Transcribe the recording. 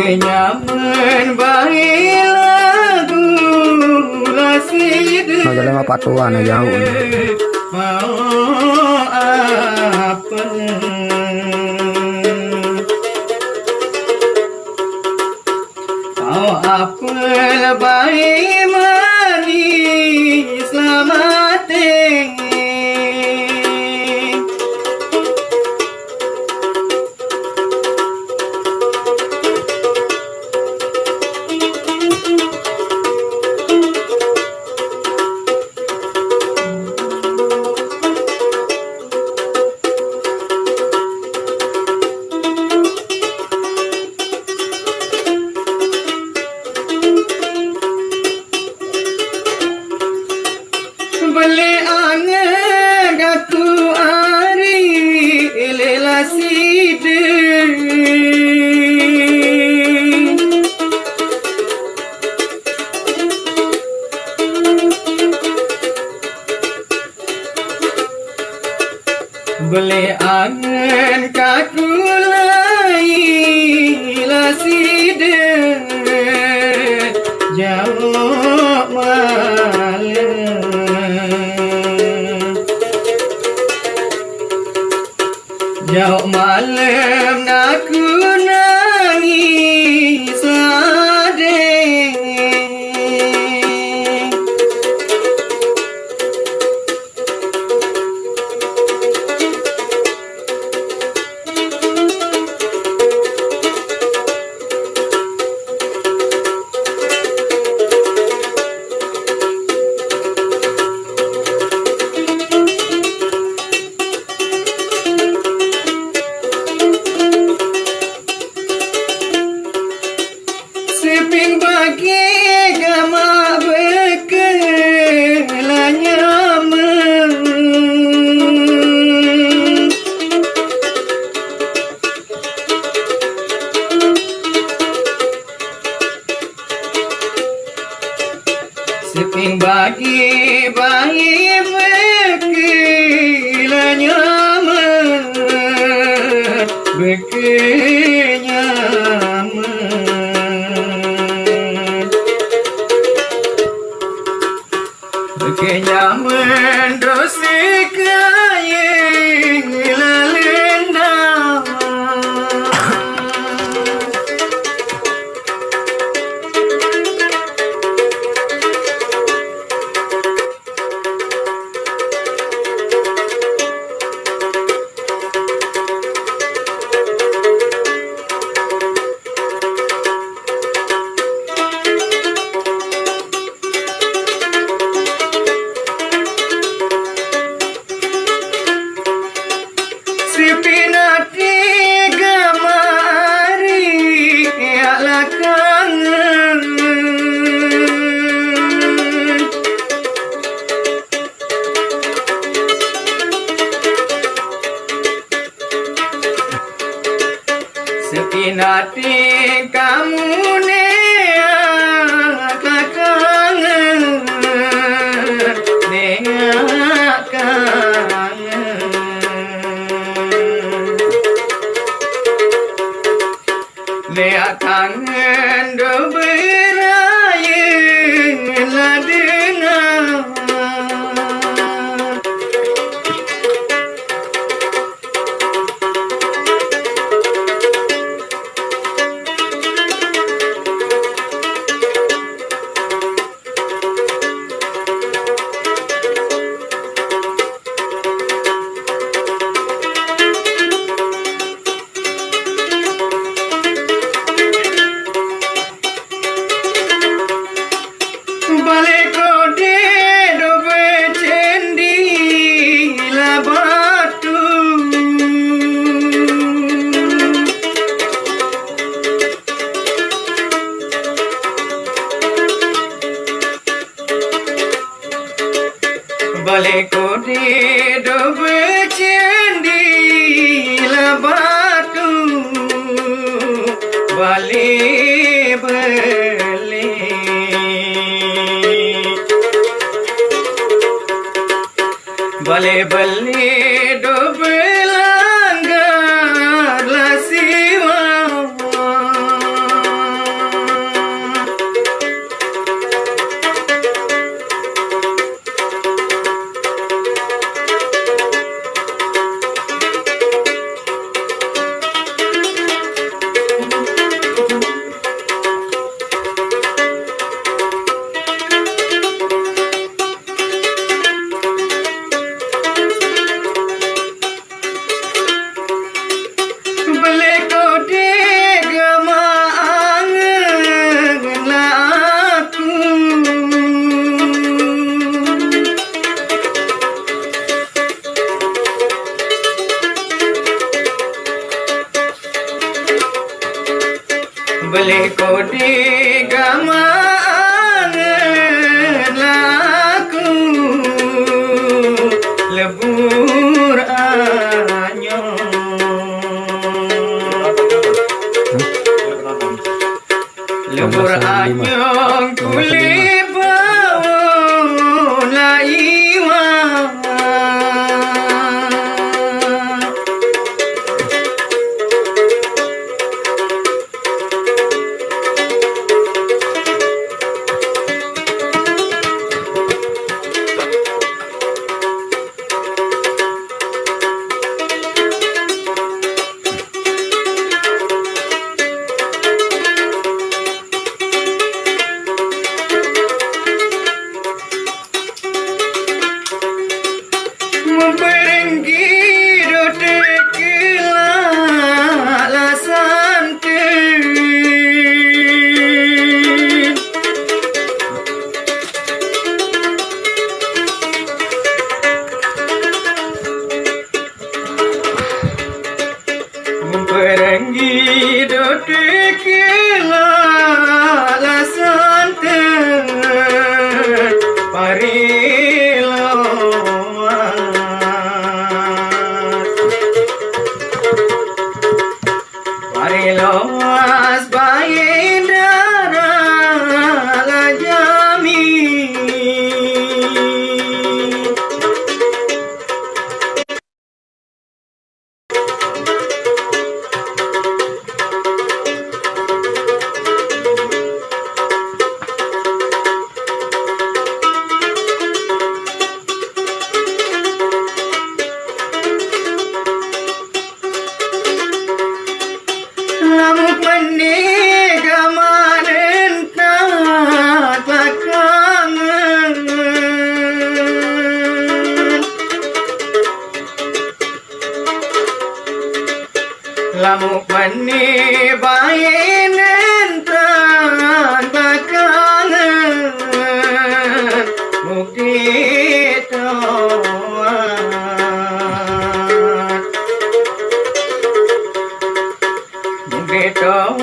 kenyaman baik lagu rasid Magaling mapatuan na jauh. mau apa mau apa baik manis selamat beli angen gatu ari lela side beli angen gatu lela side jauh malam jauh malam aku nangis sedih Seping bagi gama bekelanya seping bagi bayi bekelanya bekelnya kenyaman dosi kaya lalenda Sipinati gamari ala kangen Sipinati kamu ne ala kangen ne kangen Lea kangen do beraya ladena balik kode do bercendi la batu balik kode do bercendi la batu balik beli bale bale do belanggar la siwa Beli kodi gamangan laku lebur anyong lebur anyong kulit bau laiwa Perenggi dote kila la sante parilo as bayindara la jami Lamuk mani gamanen tak kangen Lamuk mani bayinen tak kangen Mukti toan Beto